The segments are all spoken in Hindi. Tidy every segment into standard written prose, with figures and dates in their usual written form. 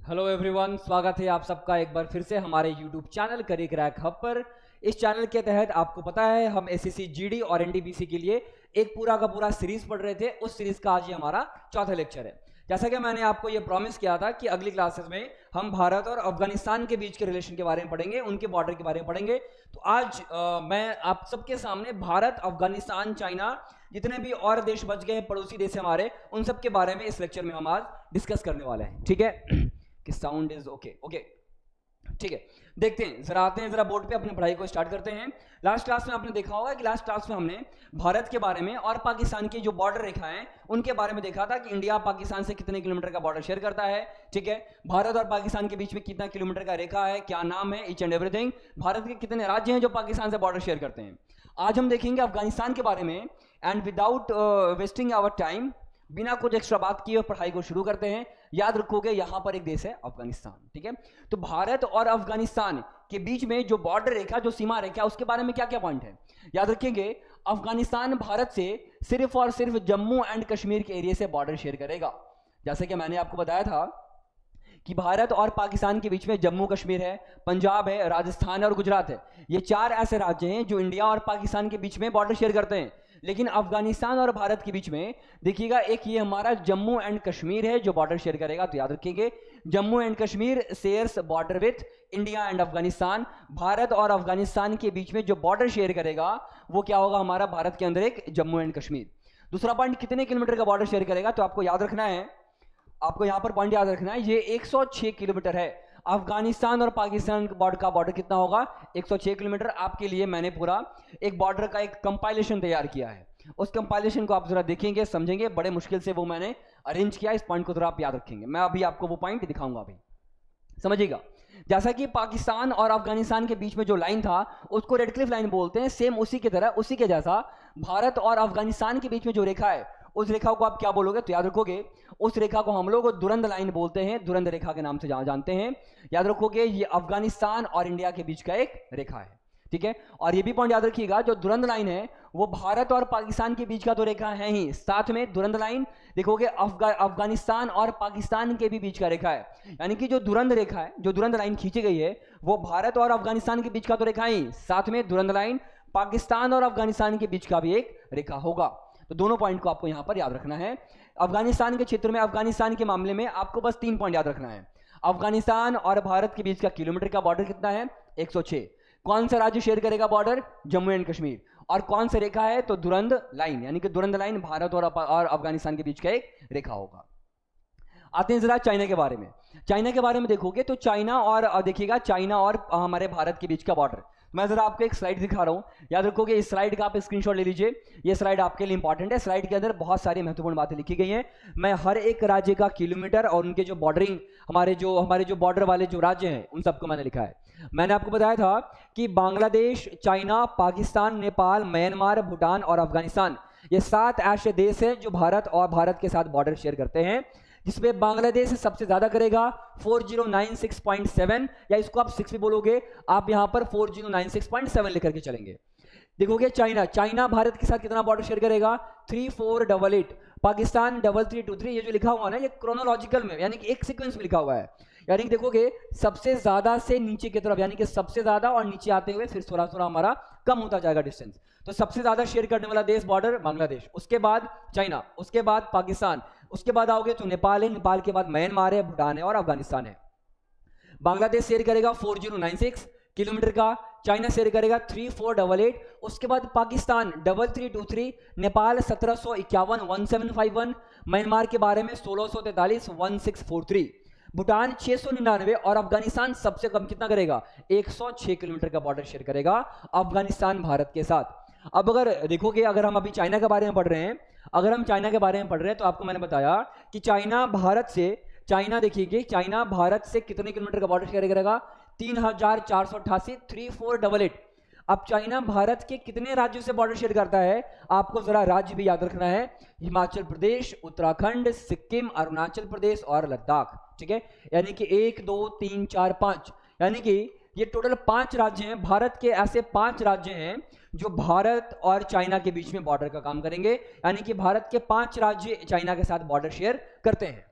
हेलो एवरीवन, स्वागत है आप सबका एक बार फिर से हमारे YouTube channel career crack hub पर। इस चैनल के तहत आपको पता है हम एसएससी जीडी और एनटीपीसी के लिए एक पूरा का पूरा सीरीज पढ़ रहे थे। उस सीरीज का आज ये हमारा चौथा लेक्चर है। जैसा कि मैंने आपको ये प्रॉमिस किया था कि अगली क्लासेस में हम भारत और अफगानिस्तान के बीच के रिलेशन के बारे में पढ़ेंगे, उनके बॉर्डर के बारे में पढ़ेंगे। तो आज मैं आप सबके सामने भारत, अफगानिस्तान, चाइना, जितने भी और देश बच गए हैं पड़ोसी देश हमारे, उन सब के बारे में इस लेक्चर में हम आज डिस्कस करने वाले हैं। ठीक है कि साउंड इज ओके? ठीक है, देखते हैं जरा, आते हैं जरा बोर्ड पे, अपनी पढ़ाई को स्टार्ट करते हैं। लास्ट क्लास में आपने देखा होगा कि लास्ट क्लास में हमने भारत के बारे में और पाकिस्तान की जो बॉर्डर रेखा है उनके बारे में देखा था कि इंडिया पाकिस्तान से कितने किलोमीटर का बॉर्डर शेयर करता है। ठीक है, भारत और पाकिस्तान के बीच में कितना किलोमीटर का रेखा है, क्या नाम है, ईच एंड एवरीथिंग। भारत के कितने राज्य हैं जो पाकिस्तान से बॉर्डर शेयर करते हैं। आज हम देखेंगे अफगानिस्तान के बारे में। And without wasting our time, बिना कुछ एक्स्ट्रा बात किए पढ़ाई को शुरू करते हैं। याद रखोगे यहां पर एक देश है अफगानिस्तान। ठीक है, तो भारत और अफगानिस्तान के बीच में जो बॉर्डर रेखा, जो सीमा रेखा, उसके बारे में क्या क्या पॉइंट है याद रखेंगे। अफगानिस्तान भारत से सिर्फ और सिर्फ जम्मू एंड कश्मीर के एरिया से बॉर्डर शेयर करेगा। जैसे कि मैंने आपको बताया था कि भारत और पाकिस्तान के बीच में जम्मू कश्मीर है, पंजाब है, राजस्थान है और गुजरात है। ये चार ऐसे राज्य हैं जो इंडिया और पाकिस्तान के बीच में बॉर्डर शेयर करते हैं। लेकिन अफगानिस्तान और भारत के बीच में देखिएगा एक ये हमारा जम्मू एंड कश्मीर है जो बॉर्डर शेयर करेगा। तो याद रखिएगा Jammu and Kashmir shares border with India and Afghanistan. Bharat और अफगानिस्तान के बीच में जो बॉर्डर शेयर करेगा वो क्या होगा, हमारा भारत के अंदर एक जम्मू एंड कश्मीर। दूसरा पॉइंट, कितने किलोमीटर का बॉर्डर शेयर करेगा, तो आपको याद रखना है, आपको यहां पर पॉइंट याद रखना है, ये 106 किलोमीटर है। अफगानिस्तान और पाकिस्तान का बॉर्डर कितना होगा, 106 किलोमीटर। आपके लिए मैंने पूरा एक बॉर्डर का एक कंपाइलेशन तैयार किया है। उस कंपाइलेशन को आप जरा देखेंगे, समझेंगे, बड़े मुश्किल से वो मैंने अरेंज किया। इस पॉइंट को जरा आप याद रखेंगे, मैं अभी आपको वो पॉइंट दिखाऊंगा, अभी समझिएगा। जैसा कि पाकिस्तान और अफगानिस्तान के बीच में जो लाइन था उसको रेड क्लिफ लाइन बोलते हैं, सेम उसी की तरह, उसी के जैसा भारत और अफगानिस्तान के बीच में जो रेखा है उस रेखा को आप क्या बोलोगे, तो याद रखोगे उस रेखा को हम लोग दुरंद लाइन बोलते हैं, दुरंद रेखा के नाम से जानते हैं। याद रखोगे ये अफगानिस्तान और इंडिया के बीच का एक रेखा है। ठीक है, और ये भी पॉइंट याद रखिएगा, जो दुरंद लाइन है वो भारत और पाकिस्तान के बीच का तो रेखा है ही, साथ में दुरंद लाइन देखोगे अफगानिस्तान और पाकिस्तान के भी बीच का रेखा है। यानी कि जो दुरंद रेखा है, जो दुरंद लाइन खींची गई है वो भारत और अफगानिस्तान के बीच का तो रेखा ही, साथ में दुरंद लाइन पाकिस्तान और अफगानिस्तान के बीच का भी एक रेखा होगा। तो दोनों पॉइंट को आपको यहां पर याद रखना है। अफगानिस्तान के क्षेत्र में, अफगानिस्तान के मामले में आपको बस 3 पॉइंट याद रखना है। अफगानिस्तान और भारत के बीच का किलोमीटर का बॉर्डर कितना है, 106। कौन सा राज्य शेयर करेगा बॉर्डर, जम्मू एंड कश्मीर। और कौन सा रेखा है, तो दुरंद लाइन, यानी कि दुरंद लाइन भारत और अफगानिस्तान के बीच का एक रेखा होगा। आते हैं जरा चाइना के बारे में। चाइना के बारे में देखोगे तो चाइना और देखिएगा चाइना और हमारे भारत के बीच का बॉर्डर, मैं जरा आपको एक स्लाइड दिखा रहा हूं। याद रखोगे इस स्लाइड का आप स्क्रीनशॉट ले लीजिए, ये स्लाइड आपके लिए इंपॉर्टेंट है। स्लाइड के अंदर बहुत सारी महत्वपूर्ण बातें लिखी गई हैं। मैं हर एक राज्य का किलोमीटर और उनके जो बॉर्डरिंग, हमारे जो बॉर्डर वाले जो राज्य हैं उन सबको मैंने लिखा है। मैंने आपको बताया था कि बांग्लादेश, चाइना, पाकिस्तान, नेपाल, म्यांमार, भूटान और अफगानिस्तान, ये 7 ऐसे देश हैं जो भारत के साथ बॉर्डर शेयर करते हैं, जिसमें बांग्लादेश सबसे ज्यादा करेगा 4096.7, या इसको आप 6 भी बोलोगे, आप यहां पर 4096.7 लेकर के चलेंगे। देखोगे चाइना भारत के साथ कितना बॉर्डर शेयर करेगा, 3488। पाकिस्तान 3323। ये जो लिखा हुआ ना, ये क्रोनोलॉजिकल में, यानी कि एक सीक्वेंस में लिखा हुआ है। यानी कि देखोगे सबसे ज्यादा से नीचे की तरफ, यानी कि सबसे ज्यादा और नीचे आते हुए फिर थोड़ा थोड़ा हमारा कम होता जाएगा डिस्टेंस। तो सबसे ज्यादा शेयर करने वाला देश बॉर्डर बांग्लादेश, उसके बाद चाइना, उसके बाद पाकिस्तान, उसके बाद आओगे तो नेपाल है, नेपाल के बाद म्यांमार है, भूटान है और अफगानिस्तान है। बांग्लादेश शेयर करेगा 4096 किलोमीटर का, चाइना शेयर करेगा 3488, उसके बाद पाकिस्तान 3323, नेपाल 1751 1751, म्यांमार के बारे में 1643 1643, भूटान 699 और अफगानिस्तान सबसे कम कितना करेगा, 106 किलोमीटर का बॉर्डर शेयर करेगा अफगानिस्तान भारत के साथ। अब अगर देखोगे, अगर हम अभी चाइना के बारे में पढ़ रहे हैं, तो आपको मैंने बताया कि चाइना देखिए चाइना भारत से कितने किलोमीटर का बॉर्डर शेयर करेगा, 3488 3488। अब चाइना भारत के कितने राज्यों से बॉर्डर शेयर करता है, आपको जरा राज्य भी याद रखना है, हिमाचल प्रदेश, उत्तराखंड, सिक्किम, अरुणाचल प्रदेश और लद्दाख। ठीक है, यानी कि 1 2 3 4 5, यानी कि ये टोटल 5 राज्य हैं। भारत के ऐसे 5 राज्य हैं जो भारत और चाइना के बीच में बॉर्डर का काम करेंगे, यानी कि भारत के 5 राज्य चाइना के साथ बॉर्डर शेयर करते हैं।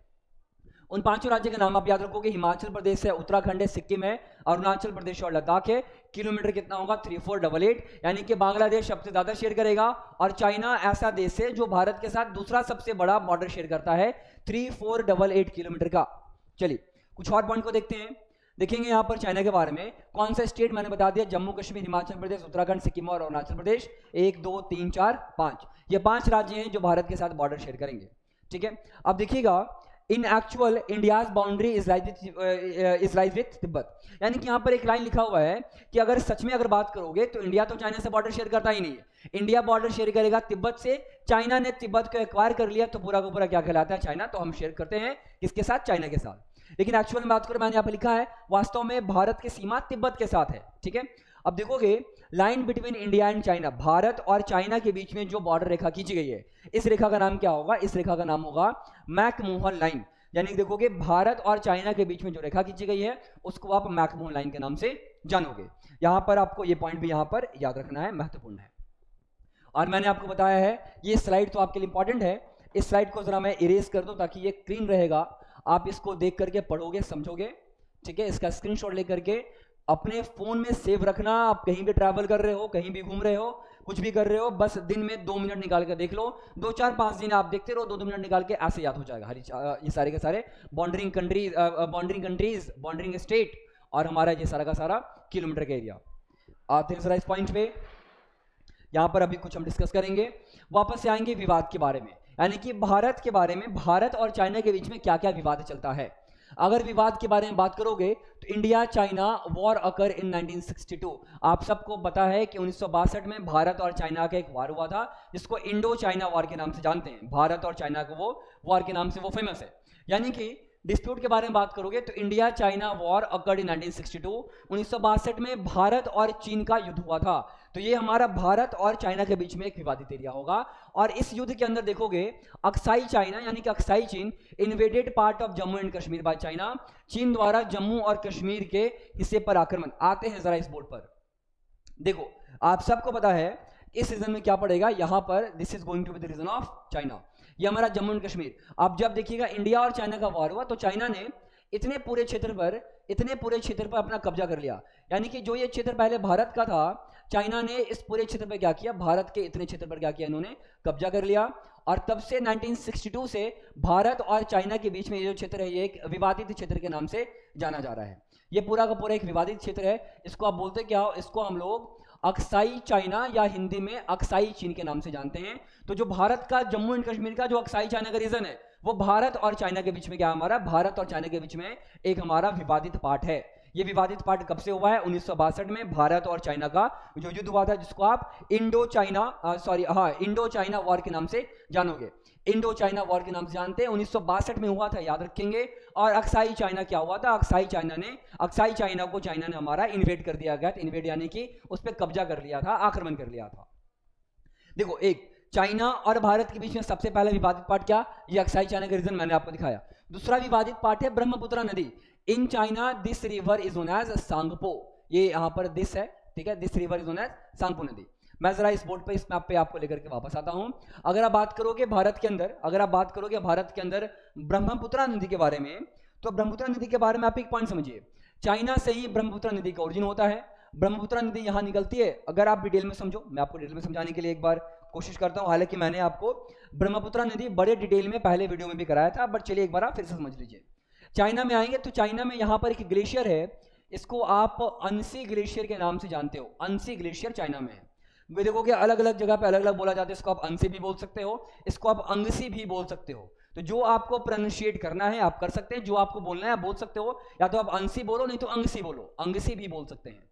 उन पांचों राज्य के नाम आप याद रखोगे, हिमाचल प्रदेश है, उत्तराखंड है, सिक्किम है, अरुणाचल प्रदेश और लद्दाख है। किलोमीटर कितना होगा 3488, यानी कि बांग्लादेश सबसे ज्यादा शेयर करेगा और चाइना ऐसा देश है जो भारत के साथ दूसरा सबसे बड़ा बॉर्डर शेयर करता है 3488 किलोमीटर का। चलिए कुछ और पॉइंट को देखते हैं। देखेंगे यहाँ पर चाइना के बारे में, कौन सा स्टेट मैंने बता दिया, जम्मू कश्मीर, हिमाचल प्रदेश, उत्तराखंड, सिक्किम और अरुणाचल प्रदेश। 1 2 3 4 5, ये 5 राज्य हैं जो भारत के साथ बॉर्डर शेयर करेंगे। ठीक है, अब देखिएगा, इन actual India's boundary is lies with Tibet, यानी कि यहाँ पर एक लाइन लिखा हुआ है कि अगर सच में अगर बात करोगे तो इंडिया तो चाइना से बॉर्डर शेयर करता ही नहीं है, इंडिया बॉर्डर शेयर करेगा तिब्बत से। चाइना ने तिब्बत को एक्वायर कर लिया तो पूरा का पूरा क्या कहलाता है, चाइना। तो हम शेयर करते हैं किसके साथ, चाइना के साथ। लेकिन एक्चुअल में बात करो, मैंने यहाँ पर लिखा है वास्तव में भारत की सीमा तिब्बत के साथ है। ठीक है, अब देखोगे line between India and China, Bharat और चाइना के बीच में जो बॉर्डर रेखा खींची गई है, इस रेखा का नाम क्या होगा, इस रेखा का नाम होगा मैकमोहन लाइन। यानी देखोगे भारत और चाइना के बीच में जो रेखा खींची गई है उसको आप मैकमोहन लाइन के नाम से जानोगे। यहां पर आपको ये पॉइंट भी यहां पर याद रखना है, महत्वपूर्ण है। और मैंने आपको बताया है, ये स्लाइड तो आपके लिए इंपॉर्टेंट है, इस स्लाइड को जरा मैं इरेज कर दूं ताकि ये क्लीन रहेगा, आप इसको देख करके पढ़ोगे, समझोगे। ठीक है, इसका स्क्रीनशॉट लेकर के अपने फोन में सेव रखना। आप कहीं भी ट्रैवल कर रहे हो, कहीं भी घूम रहे हो, कुछ भी कर रहे हो, बस दिन में 2 मिनट निकाल कर देख लो, 2 4 5 दिन आप देखते रहो, 2 मिनट निकाल के ऐसे याद हो जाएगा। ये सारे के सारे बॉर्डरिंग कंट्रीज, बॉर्डरिंग स्टेट और हमारा ये सारा का सारा किलोमीटर का एरिया। आते हैं जरा इस पॉइंट पे, यहाँ पर अभी कुछ हम डिस्कस करेंगे। वापस से आएंगे विवाद के बारे में, यानी कि भारत के बारे में, भारत और चाइना के बीच में क्या क्या विवाद चलता है। अगर विवाद के बारे में बात करोगे तो इंडिया चाइना वॉर अकर इन 1962, आप सबको पता है कि 1962 में भारत और चाइना का एक वार हुआ था जिसको इंडो चाइना वॉर के नाम से जानते हैं। भारत और चाइना को वो वॉर के नाम से वो फेमस है। यानी कि डिस्प्यूट के बारे में बात करोगे तो India China war occurred in 1962, 1962 में भारत और चीन का युद्ध हुआ था। तो ये हमारा भारत और चाइना के बीच में एक विवादित एरिया होगा। और इस युद्ध के अंदर देखोगे अक्साई चाइना यानी कि अक्साई चीन invaded part of Jammu and Kashmir by China, चीन द्वारा जम्मू और कश्मीर के हिस्से पर आक्रमण। आते हैं जरा इस बोर्ड पर, देखो आप सबको पता है इस रीजन में क्या पड़ेगा, यहां पर this is going to be the region of China, ये हमारा जम्मू एंड कश्मीर। आप जब देखिएगा इंडिया और चाइना का वॉर हुआ तो चाइना ने इतने पूरे क्षेत्र पर अपना कब्जा कर लिया। यानी कि जो ये क्षेत्र पहले भारत का था, चाइना ने इस पूरे क्षेत्र पर क्या किया, भारत के इतने क्षेत्र पर क्या किया, इन्होंने कब्जा कर लिया। और तब से 1962 से भारत और चाइना के बीच में ये जो क्षेत्र है ये एक विवादित क्षेत्र के नाम से जाना जा रहा है। ये पूरा का पूरा एक विवादित क्षेत्र है। इसको आप बोलते क्या हो, इसको हम लोग अक्साई चाइना या हिंदी में अक्साई चीन के नाम से जानते हैं। तो जो भारत का जम्मू एंड कश्मीर का जो अक्साई चाइना का रीजन है वो भारत और चाइना के बीच में क्या, हमारा भारत और चाइना के बीच में एक हमारा विवादित पार्ट है। ये विवादित पार्ट कब से हुआ है, 1962 में भारत और चाइना का जो युद्ध हुआ था जिसको आप इंडो चाइना वॉर के नाम से जानोगे, इंडो चाइना वॉर के नाम से जानते हैं। 1962 में हुआ था, याद रखेंगे। और अक्साई चाइना क्या हुआ था, अक्साई चाइना को चाइना ने हमारा इन्वेड कर दिया गया था। इन्वेड यानी कि उस पर कब्जा कर लिया था, आक्रमण कर लिया था। देखो एक चाइना और भारत के बीच में सबसे पहला विवादित पार्ट क्या, ये अक्साई चाइना का रीजन मैंने आपको दिखाया। दूसरा विवादित पार्ट है ब्रह्मपुत्र नदी। In China this river is known as Tsangpo, ये यहाँ पर दिस है, ठीक है, this river is known as Tsangpo नदी। मैं जरा इस बोर्ड पे इस मैप पे आपको लेकर के वापस आता हूं। अगर आप बात करोगे भारत के अंदर ब्रह्मपुत्र नदी के बारे में, तो ब्रह्मपुत्र नदी के बारे में आप एक पॉइंट समझिए, चाइना से ही ब्रह्मपुत्र नदी का ओरिजिन होता है। ब्रह्मपुत्र नदी यहाँ निकलती है। अगर आप डिटेल में समझो, मैं आपको डिटेल में समझाने के लिए एक बार कोशिश करता हूँ, हालांकि मैंने आपको ब्रह्मपुत्र नदी बड़े डिटेल में पहले वीडियो में भी कराया था, बट चलिए एक बार आप फिर से समझ लीजिए। चाइना में आएंगे तो चाइना में यहाँ पर एक ग्लेशियर है, इसको आप अंसी ग्लेशियर के नाम से जानते हो। अंसी ग्लेशियर चाइना में है। देखोगे अलग अलग जगह पे अलग अलग बोला जाता है, इसको आप अंसी भी बोल सकते हो, इसको आप अंगसी भी बोल सकते हो। तो जो आपको प्रोनाउंशिएट करना है आप कर सकते हैं, जो आपको बोलना है आप बोल सकते हो, या तो आप अंसी बोलो नहीं तो अंगसी बोलो, अंगसी भी बोल सकते हैं।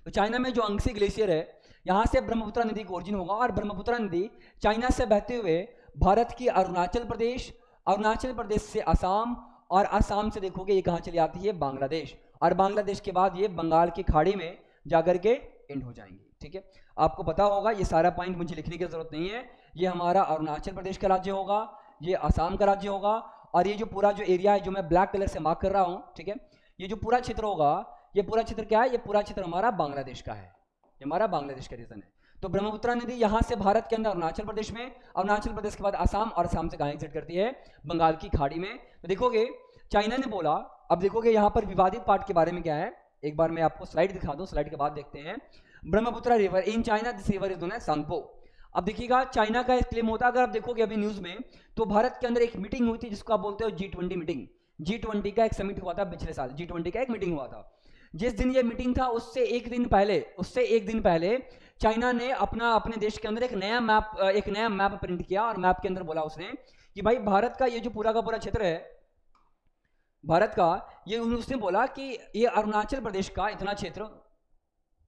तो चाइना में जो अंगसी ग्लेशियर है यहाँ से ब्रह्मपुत्र नदी का ओरिजिन होगा। और ब्रह्मपुत्र नदी चाइना से बहते हुए भारत की अरुणाचल प्रदेश से असम, और असम से देखोगे ये कहाँ चली आती है, बांग्लादेश, और बांग्लादेश के बाद ये बंगाल की खाड़ी में जाकर के एंड हो जाएंगी। ठीक है, आपको पता होगा, ये सारा पॉइंट मुझे लिखने की जरूरत नहीं है। ये हमारा अरुणाचल प्रदेश का राज्य होगा, ये असम का राज्य होगा, और ये जो पूरा जो एरिया है जो मैं ब्लैक कलर से मार्क कर रहा हूँ, ठीक है, ये जो पूरा क्षेत्र होगा, ये पूरा क्षेत्र क्या है, ये पूरा क्षेत्र हमारा बांग्लादेश का है, ये हमारा बांग्लादेश का रीजन है। तो ब्रह्मपुत्र नदी यहां से भारत के अंदर अरुणाचल प्रदेश में, अरुणाचल प्रदेश के बाद असम, और असम से कहां एग्जिट करती है, बंगाल की खाड़ी में। तो देखोगे चाइना ने बोला, अब देखोगे यहां पर विवादित पार्ट के बारे में क्या है, एक बार मैं आपको स्लाइड दिखा दूं, स्लाइड के बाद देखते हैं। Brahmaputra river in China, this river is known as Tsangpo. अब देखिएगा चाइना का एक क्लेम होता है, अगर आप देखोगे अभी न्यूज में, तो भारत के अंदर एक मीटिंग हुई थी जिसको आप बोलते हो G20 मीटिंग। G20 का एक समिट हुआ था पिछले साल, G20 का एक मीटिंग हुआ था। जिस दिन ये मीटिंग था उससे एक दिन पहले चाइना ने अपने देश के अंदर एक नया मैप प्रिंट किया, और मैप के अंदर बोला उसने कि भाई भारत का ये जो पूरा का पूरा क्षेत्र है भारत का, ये उसने बोला कि ये अरुणाचल प्रदेश का इतना क्षेत्र,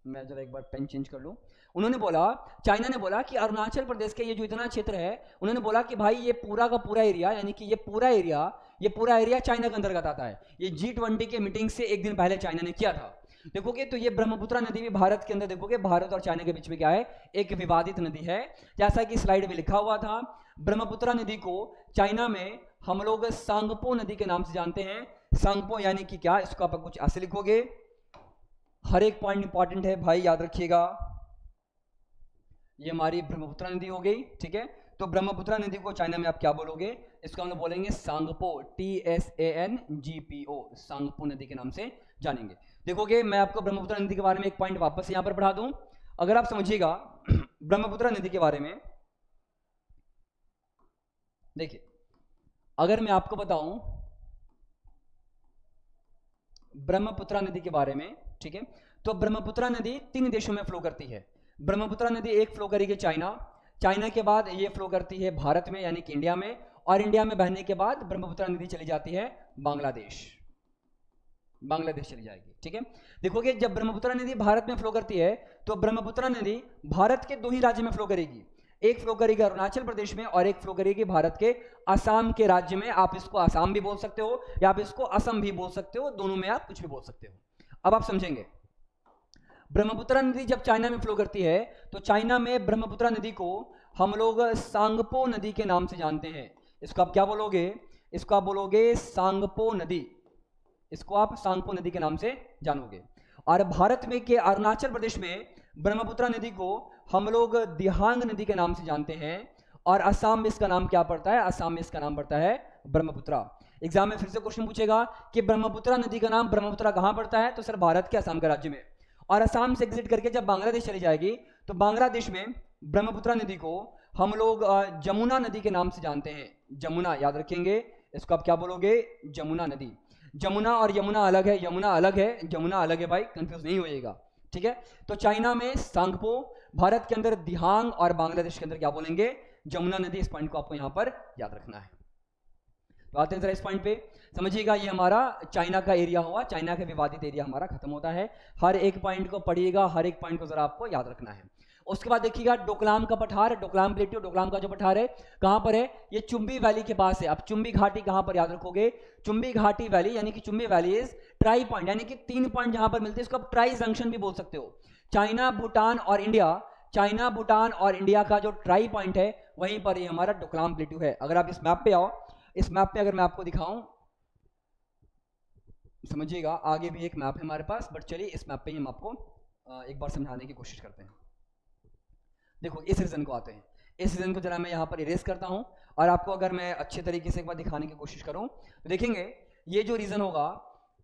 मैं जरा एक बार पेन चेंज कर लूं, उन्होंने बोला, चाइना ने बोला कि अरुणाचल प्रदेश के ये जो इतना क्षेत्र है, उन्होंने बोला कि भाई ये पूरा का पूरा एरिया, यानी कि ये पूरा एरिया चाइना के अंतर्गत आता है। ये G20 के मीटिंग से एक दिन पहले चाइना ने किया था। देखोगे तो ये ब्रह्मपुत्र नदी भी भारत के अंदर, देखोगे भारत और चाइना के बीच में क्या है, एक विवादित नदी है। जैसा कि स्लाइड में लिखा हुआ था, ब्रह्मपुत्र नदी को चाइना में हम लोग सांगपो नदी के नाम से जानते हैं। सांगपो यानी कि क्या, इसको आप कुछ ऐसे लिखोगे, हर एक पॉइंट इंपॉर्टेंट है भाई, याद रखिएगा। ये हमारी ब्रह्मपुत्र नदी हो गई, ठीक है। तो ब्रह्मपुत्र नदी को चाइना में आप क्या बोलोगे, इसको हम लोग बोलेंगे सांगपो, TSANGPO, सांगपो नदी के नाम से जानेंगे। देखोगे मैं आपको ब्रह्मपुत्र नदी के बारे में एक पॉइंट वापस यहां पर पढ़ा दूं, अगर आप समझिएगा ब्रह्मपुत्र नदी के बारे में। देखिए अगर मैं आपको बताऊं ब्रह्मपुत्र नदी के बारे में, ठीक है, तो ब्रह्मपुत्र नदी 3 देशों में फ्लो करती है। ब्रह्मपुत्र नदी एक फ्लो करेगी चाइना के बाद ये फ्लो करती है भारत में, यानी कि इंडिया में, और इंडिया में बहने के बाद ब्रह्मपुत्र नदी चली जाती है बांग्लादेश चली जाएगी, ठीक है। देखोगे जब ब्रह्मपुत्र नदी भारत में फ्लो करती है, तो ब्रह्मपुत्र नदी भारत के 2 ही राज्य में फ्लो करेगी, एक फ्लो करेगी अरुणाचल प्रदेश में, और एक फ्लो करेगी भारत के असम के राज्य में। आप इसको असम भी बोल सकते हो, या आप इसको असम भी बोल सकते हो, दोनों में आप कुछ भी बोल सकते हो। अब आप समझेंगे, ब्रह्मपुत्र नदी जब चाइना में फ्लो करती है, तो चाइना में ब्रह्मपुत्र नदी को हम लोग सांगपो नदी के नाम से जानते हैं। इसको आप क्या बोलोगे, इसको आप बोलोगे सांगपो नदी, इसको आप सांगपो नदी के नाम से जानोगे। और भारत में के अरुणाचल प्रदेश में ब्रह्मपुत्र नदी को हम लोग दिहांग नदी के नाम से जानते हैं, और असम में इसका नाम क्या पड़ता है, असम में इसका नाम पड़ता है ब्रह्मपुत्र। एग्जाम में फिर से क्वेश्चन पूछेगा कि ब्रह्मपुत्र नदी का नाम ब्रह्मपुत्र कहां पड़ता है, तो सर भारत के असम के राज्य में। और असम से एग्जिट करके जब बांग्लादेश चली जाएगी, तो बांग्लादेश में ब्रह्मपुत्र नदी को हम लोग जमुना नदी के नाम से जानते हैं। जमुना याद रखेंगे, इसको आप क्या बोलोगे, जमुना नदी। जमुना और यमुना अलग है, जमुना अलग है भाई, कंफ्यूज नहीं होइएगा, ठीक है। तो चाइना में सांगपो, भारत के अंदर दिहांग, और बांग्लादेश के अंदर क्या बोलेंगे, जमुना नदी। इस पॉइंट को आपको यहां पर याद रखना है। तो आते हैं जरा इस पॉइंट पे, समझिएगा ये हमारा चाइना का एरिया हुआ, चाइना का विवादित एरिया हमारा खत्म होता है। हर एक पॉइंट को पढ़िएगा, हर एक पॉइंट को जरा आपको याद रखना है। उसके बाद देखिएगा डोकलाम का पठार, डोकलाम प्लेट्यू, डोकलाम का जो पठार है कहां पर है, ये चुंबी वैली के पास है। अब चुंबी घाटी कहां पर, याद रखोगे चुंबी घाटी वैली, यानी कि Chumbi valley is try point, यानी कि 3 पॉइंट जहां पर मिलते हैं, इसको आप ट्राई जंक्शन भी बोल सकते हो। चाइना, भूटान और इंडिया, चाइना, भूटान और इंडिया का जो ट्राई पॉइंट है, वहीं पर ये हमारा डोकलाम प्लेट्यू है। अगर आप इस मैप पे आओ, इस मैप पे अगर मैं आपको दिखाऊं, समझिएगा आगे भी एक मैप है हमारे पास, बट चलिए इस मैप पे हम आपको एक बार समझाने की कोशिश करते हैं। देखो इस रीजन को आते हैं, इस रीजन को जरा मैं यहाँ पर इरेज करता हूँ, और आपको अगर मैं अच्छे तरीके से एक बार दिखाने की कोशिश करूँ, तो देखेंगे ये जो रीजन होगा,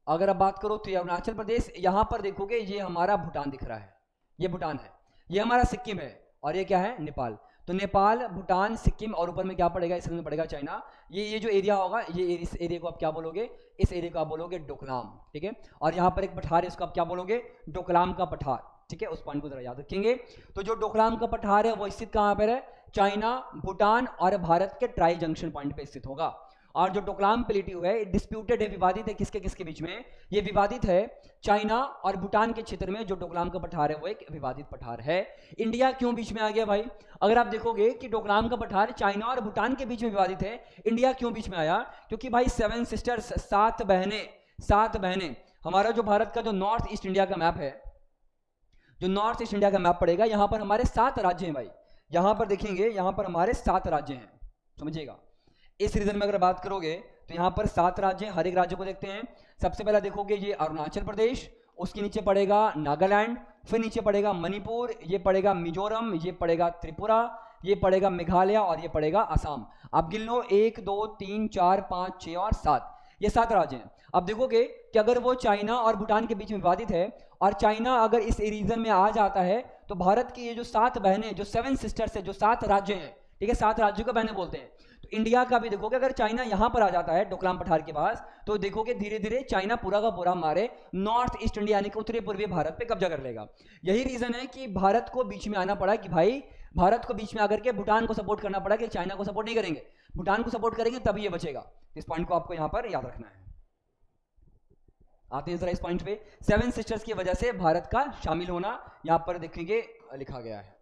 अगर आप बात करो तो ये अरुणाचल प्रदेश, यहाँ पर देखोगे ये हमारा भूटान दिख रहा है, ये भूटान है, ये हमारा सिक्किम है, और ये क्या है, नेपाल। तो नेपाल, भूटान, सिक्किम, और ऊपर में क्या पड़ेगा, इस में पड़ेगा चाइना। ये जो एरिया होगा, ये इस एरिया को आप क्या बोलोगे, इस एरिया को आप बोलोगे डोकलाम, ठीक है। और यहाँ पर एक पठार है, इसको आप क्या बोलोगे, डोकलाम का पठार, ठीक है। उस पॉइंट को जरा याद रखेंगे। तो जो डोकलाम का पठार है वो स्थित कहाँ पर है, चाइना, भूटान और भारत के ट्राई जंक्शन पॉइंट पे स्थित होगा। और जो डोकलाम प्लेट्यू है डिस्प्यूटेड है, विवादित है, किसके किसके बीच में, ये विवादित है चाइना और भूटान के क्षेत्र में। जो डोकलाम का पठार है वो एक विवादित पठार है। इंडिया क्यों बीच में आ गया भाई, अगर आप देखोगे कि डोकलाम का पठार चाइना और भूटान के बीच में विवादित है, इंडिया क्यों बीच में आया, क्योंकि भाई 7 सिस्टर्स, 7 बहनें, हमारा जो भारत का जो नॉर्थ ईस्ट इंडिया का मैप है, जो नॉर्थ ईस्ट इंडिया का मैप पड़ेगा, यहाँ पर हमारे 7 राज्य हैं भाई। यहाँ पर देखेंगे, यहाँ पर हमारे 7 राज्य हैं, समझिएगा। इस रीजन में अगर बात करोगे तो यहाँ पर 7 राज्य हैं, हर एक राज्य को देखते हैं। सबसे पहला देखोगे ये अरुणाचल प्रदेश, उसके नीचे पड़ेगा नागालैंड, फिर नीचे पड़ेगा मणिपुर, ये पड़ेगा मिजोरम, ये पड़ेगा त्रिपुरा, ये पड़ेगा मेघालय और ये पड़ेगा असम। आप गिन लो 1 2 3 4 5 6 और 7, ये 7 राज्य हैं। अब देखोगे कि अगर वो चाइना और भूटान के बीच में विवादित है और चाइना अगर इस रीजन में आ जाता है तो भारत की ये जो 7 बहनें, जो 7 सिस्टर्स है, जो 7 राज्य हैं, ठीक है, 7 राज्यों को बहनें बोलते हैं, तो इंडिया का भी देखोगे अगर चाइना यहां पर आ जाता है डोकलाम पठार के पास, तो देखोगे धीरे धीरे चाइना पूरा का पूरा हमारे नॉर्थ ईस्ट इंडिया यानी कि उत्तरी पूर्वी भारत पे कब्जा कर लेगा। यही रीजन है कि भारत को बीच में आना पड़ा कि भाई भारत को बीच में आकर के भूटान को सपोर्ट करना पड़ा कि चाइना को सपोर्ट नहीं करेंगे, भूटान को सपोर्ट करेंगे तभी ये बचेगा। इस पॉइंट को आपको यहां पर याद रखना है। आते हैं जरा इस पॉइंट पे, 7 सिस्टर्स की वजह से भारत का शामिल होना यहां पर देखेंगे लिखा गया है।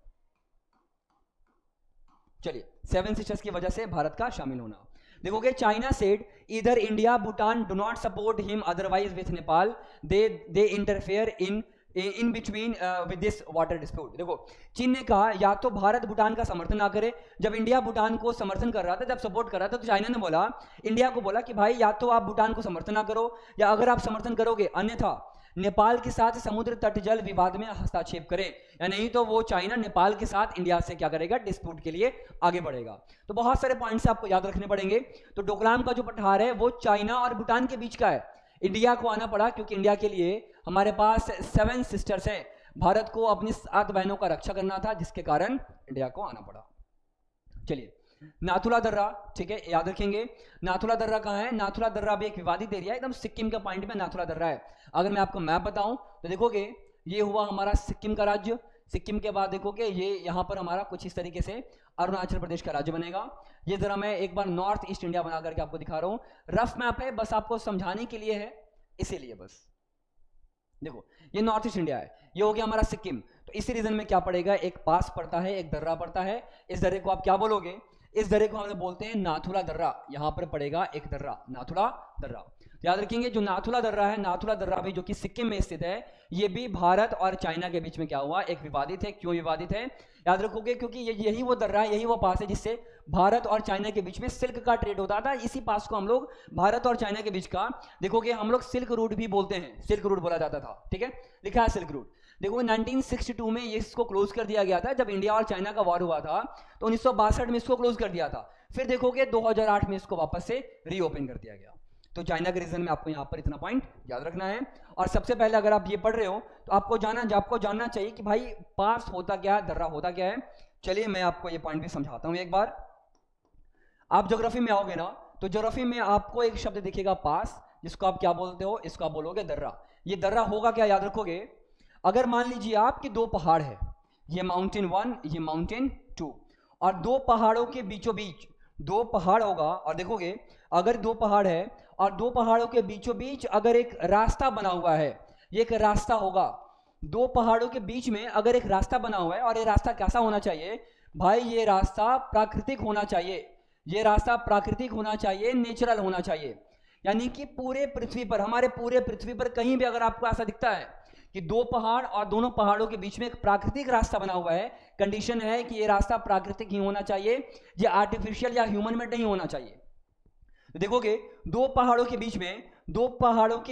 चलिए, 7 सिस्टर्स की वजह से भारत का शामिल होना। देखोगे चाइना सेड इधर India Bhutan do not support him otherwise with Nepal they interfere in between with this water dispute. देखो चीन ने कहा या तो भारत भूटान का समर्थन ना करे, जब इंडिया भूटान को समर्थन कर रहा था, जब सपोर्ट कर रहा था, तो चाइना ने बोला, इंडिया को बोला कि भाई या तो आप भूटान को समर्थन ना करो या अगर आप समर्थन करोगे अन्यथा नेपाल के साथ समुद्र तट जल विवाद में हस्तक्षेप करे, या नहीं तो वो चाइना नेपाल के साथ इंडिया से क्या करेगा, डिस्प्यूट के लिए आगे बढ़ेगा। तो बहुत सारे पॉइंट्स आपको याद रखने पड़ेंगे। तो डोकलाम का जो पठार है वो चाइना और भूटान के बीच का है, इंडिया को आना पड़ा क्योंकि इंडिया के लिए हमारे पास 7 सिस्टर्स हैं, भारत को अपनी 7 बहनों का रक्षा करना था, जिसके कारण इंडिया को आना पड़ा। चलिए, नाथुला दर्रा, ठीक है, याद रखेंगे नाथुला दर्रा कहाँ है। नाथुला दर्रा भी एक विवादित एरिया है, एकदम सिक्किम के पॉइंट में नाथुला दर्रा है। अगर मैं आपको मैप बताऊं तो देखोगे ये हुआ हमारा सिक्किम का राज्य, सिक्किम के बाद देखोगे ये यहाँ पर हमारा कुछ इस तरीके से अरुणाचल प्रदेश का राज्य बनेगा। ये जरा मैं एक बार नॉर्थ ईस्ट इंडिया बना करके आपको दिखा रहा हूँ, रफ मैप है, बस आपको समझाने के लिए है, इसीलिए बस देखो ये नॉर्थ ईस्ट इंडिया है, ये हो गया हमारा सिक्किम। तो इसी रीजन में क्या पड़ेगा, एक पास पड़ता है, एक दर्रा पड़ता है। इस दर्रे को आप क्या बोलोगे, इस दर्रे को हम बोलते हैं नाथुला दर्रा। यहां पर पड़ेगा एक दर्रा, नाथुला दर्रा। याद रखेंगे जो नाथुला दर्रा है, नाथुला दर्रा भी जो कि सिक्किम में स्थित है, ये भी भारत और चाइना के बीच में क्या हुआ, एक विवादित है। क्यों विवादित है, याद रखोगे क्योंकि यही वो दर्रा है, यही वो पास है जिससे भारत और चाइना के बीच में सिल्क का ट्रेड होता था। इसी पास को हम लोग भारत और चाइना के बीच का देखोगे हम लोग सिल्क रूट भी बोलते हैं, सिल्क रूट बोला जाता था, ठीक है, लिखा है सिल्क रूट। देखो 1962 में ये इसको क्लोज कर दिया गया था, जब इंडिया और चाइना का वॉर हुआ था तो 1962 में इसको क्लोज कर दिया था। फिर देखोगे 2008 में इसको वापस से रीओपन कर दिया गया। तो चाइना के रीजन में आपको यहाँ पर इतना पॉइंट याद रखना है। और सबसे पहले अगर आप ये पढ़ रहे हो तो आपको जानना चाहिए कि भाई पास होता क्या है, दर्रा होता क्या है। चलिए मैं आपको ये पॉइंट भी समझाता हूँ एक बार। आप ज्योग्राफी में आओगे ना तो ज्योग्राफी में आपको एक शब्द दिखेगा पास, जिसको आप क्या बोलते हो, इसको आप बोलोगे दर्रा। ये दर्रा होगा क्या, याद रखोगे, अगर मान लीजिए आपके 2 पहाड़ है, ये माउंटेन 1, ये माउंटेन 2, और 2 पहाड़ों के बीचों बीच 2 पहाड़ होगा, और देखोगे अगर 2 पहाड़ है और 2 पहाड़ों के बीचों बीच अगर एक रास्ता बना हुआ है, ये एक रास्ता होगा, 2 पहाड़ों के बीच में अगर एक रास्ता बना हुआ है, और ये रास्ता कैसा होना चाहिए भाई, ये रास्ता प्राकृतिक होना चाहिए, ये रास्ता प्राकृतिक होना चाहिए, नेचुरल होना चाहिए। यानी कि पूरे पृथ्वी पर, हमारे पूरे पृथ्वी पर कहीं भी अगर आपको ऐसा दिखता है कि 2 पहाड़ और दोनों पहाड़ों के बीच में एक प्राकृतिक रास्ता बना हुआ है, कंडीशन है कि ये रास्ता प्राकृतिक ही होना चाहिए, ये आर्टिफिशियल या ह्यूमन मेड नहीं होना चाहिए। तो देखोगे 2 पहाड़ों के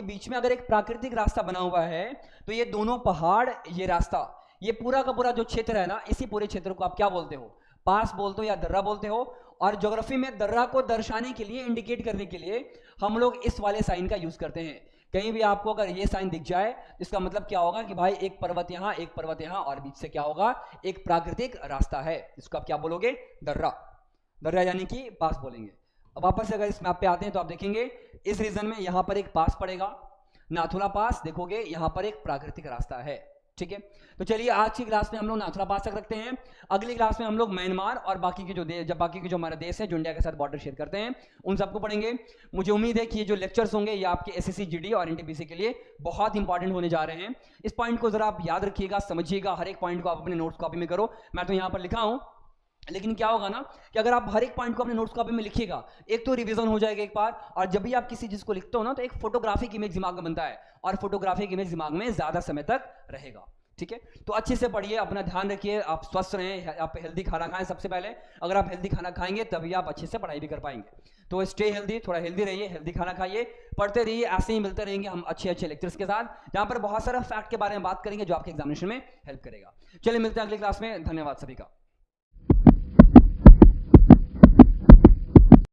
बीच में अगर एक प्राकृतिक रास्ता बना हुआ है तो ये दोनों पहाड़, ये रास्ता, ये पूरा का पूरा जो क्षेत्र है ना, इसी पूरे क्षेत्र को आप क्या बोलते हो, पास बोलते हो या दर्रा बोलते हो। और ज्योग्राफी में दर्रा को दर्शाने के लिए, इंडिकेट करने के लिए हम लोग इस वाले साइन का यूज करते हैं। कहीं भी आपको अगर ये साइन दिख जाए इसका मतलब क्या होगा कि भाई एक पर्वत यहाँ, एक पर्वत यहाँ, और बीच से क्या होगा, एक प्राकृतिक रास्ता है, इसको आप क्या बोलोगे, दर्रा। दर्रा यानी कि पास बोलेंगे। अब वापस से अगर इस मैप पे आते हैं तो आप देखेंगे इस रीजन में यहाँ पर एक पास पड़ेगा, नाथुला पास, देखोगे यहाँ पर एक प्राकृतिक रास्ता है, ठीक है। तो चलिए आज की क्लास में हम लोग नाथुला पास तक रखते हैं। अगली क्लास में हम लोग म्यांमार और बाकी के जो हमारे देश है जो इंडिया के साथ बॉर्डर शेयर करते हैं उन सबको पढ़ेंगे। मुझे उम्मीद है कि ये जो लेक्चर्स होंगे ये आपके एसएससी जीडी और एनटीपीसी के लिए बहुत इंपॉर्टेंट होने जा रहे हैं। इस पॉइंट को जरा आप याद रखिएगा, समझिएगा, हर एक पॉइंट को आप अपने नोट्स कॉपी में करो। मैं तो यहाँ पर लिखा हूँ, लेकिन क्या होगा ना कि अगर आप हर एक पॉइंट को अपने नोट्स कॉपी में लिखिएगा, एक तो रिवीजन हो जाएगा एक बार, और जब भी आप किसी चीज को लिखते हो ना तो एक फोटोग्राफिक इमेज दिमाग में बनता है, और फोटोग्राफिक इमेज दिमाग में ज्यादा समय तक रहेगा, ठीक है। तो अच्छे से पढ़िए, अपना ध्यान रखिए, आप स्वस्थ रहें, आप हेल्दी खाना खाएं। सबसे पहले अगर आप हेल्दी खाना खाएंगे तभी आप अच्छे से पढ़ाई भी कर पाएंगे। तो स्टे हेल्दी, थोड़ा हेल्दी रहिए, हेल्दी खाना खाइए, पढ़ते रहिए, ऐसे ही मिलते रहेंगे हम अच्छे अच्छे लेक्चर्स के साथ जहां पर बहुत सारा फैक्ट के बारे में बात करेंगे जो आपके एग्जामिनेशन में हेल्प करेगा। चलिए मिलते हैं अगली क्लास में, धन्यवाद सभी का।